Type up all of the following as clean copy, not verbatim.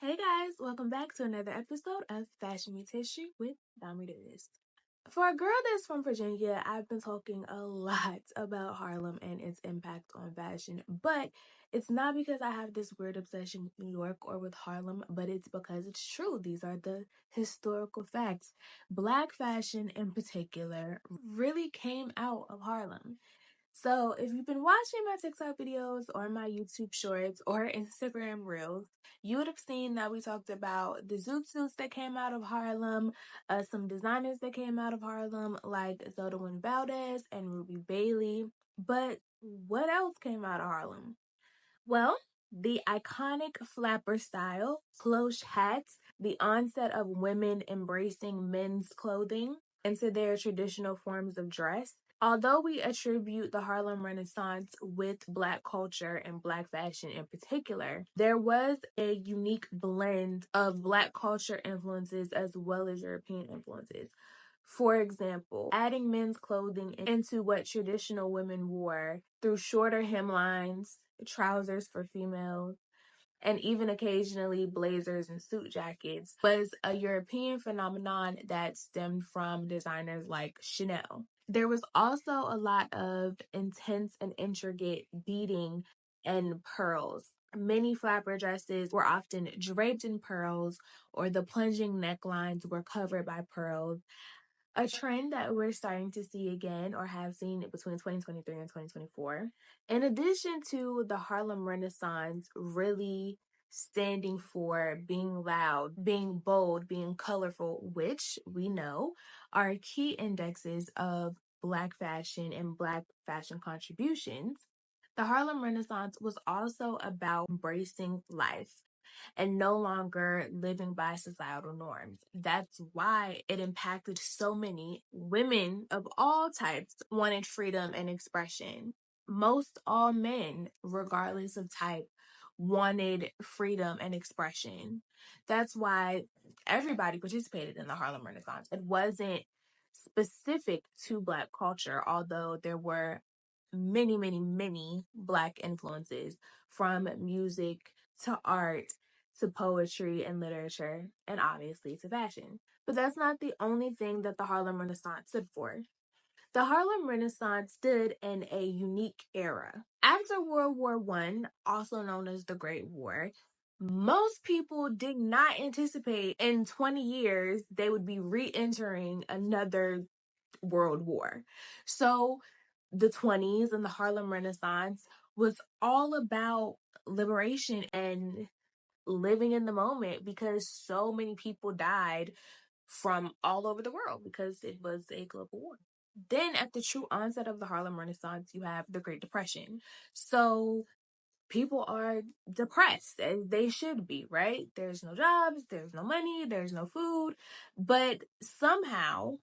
Hey guys, welcome back to another episode of Fashion Meets History with Domii. For a girl that's from Virginia, I've been talking a lot about Harlem and its impact on fashion, but it's not because I have this weird obsession with New York or with Harlem, but it's because it's true. These are the historical facts. Black fashion in particular really came out of Harlem. So, if you've been watching my TikTok videos or my YouTube shorts or Instagram reels, you would have seen that we talked about the zoot suits that came out of Harlem, some designers that came out of Harlem, like Zelda Wynn Valdez and Ruby Bailey. But what else came out of Harlem? Well, the iconic flapper style, cloche hats, the onset of women embracing men's clothing into their traditional forms of dress. Although we attribute the Harlem Renaissance with Black culture and Black fashion in particular, there was a unique blend of Black culture influences as well as European influences. For example, adding men's clothing into what traditional women wore through shorter hemlines, trousers for females, and even occasionally blazers and suit jackets was a European phenomenon that stemmed from designers like Chanel. There was also a lot of intense and intricate beading and pearls. Many flapper dresses were often draped in pearls, or the plunging necklines were covered by pearls, a trend that we're starting to see again or have seen between 2023 and 2024. In addition to the Harlem Renaissance really standing for being loud, being bold, being colorful, which we know are key indexes of Black fashion and Black fashion contributions, the Harlem Renaissance was also about embracing life and no longer living by societal norms. That's why it impacted so many women of all types wanted freedom and expression. Most all men, regardless of type, wanted freedom and expression. That's why everybody participated in the Harlem Renaissance. It wasn't specific to Black culture, although there were many Black influences from music to art to poetry and literature, and obviously to fashion. But that's not the only thing that the Harlem Renaissance stood for. The Harlem Renaissance stood in a unique era. After World War I, also known as the Great War, most people did not anticipate in 20 years they would be re-entering another world war. So the 20s and the Harlem Renaissance was all about liberation and living in the moment because so many people died from all over the world because it was a global war. Then at the true onset of the Harlem Renaissance, you have the Great Depression. So people are depressed, as they should be, right? There's no jobs, there's no money, there's no food. But somehow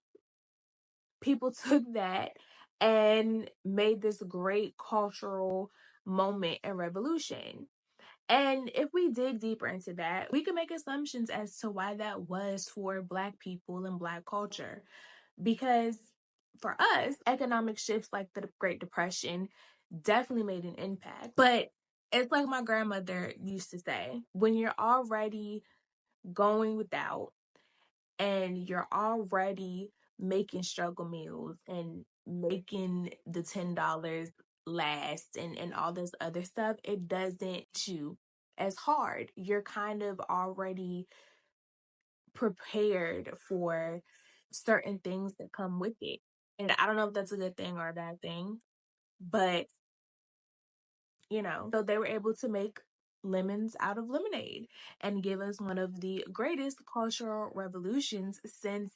people took that and made this great cultural moment and revolution. And if we dig deeper into that, we can make assumptions as to why that was for Black people and Black culture. Because for us, economic shifts like the Great Depression definitely made an impact. But it's like my grandmother used to say, when you're already going without and you're already making struggle meals and making the $10 last and all this other stuff, it doesn't chew as hard. You're kind of already prepared for certain things that come with it. And I don't know if that's a good thing or a bad thing, but so they were able to make lemons out of lemonade and give us one of the greatest cultural revolutions since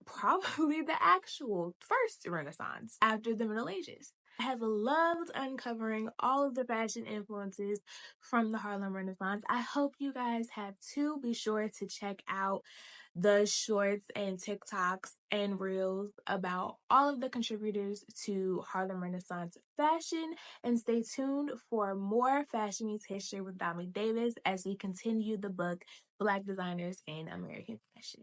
probably the actual first Renaissance after the Middle Ages. I have loved uncovering all of the fashion influences from the Harlem Renaissance. I hope you guys have too. Be sure to check out the shorts and TikToks and reels about all of the contributors to Harlem Renaissance fashion, and stay tuned for more Fashion Meets History with Domii as we continue the book Black Designers in American Fashion.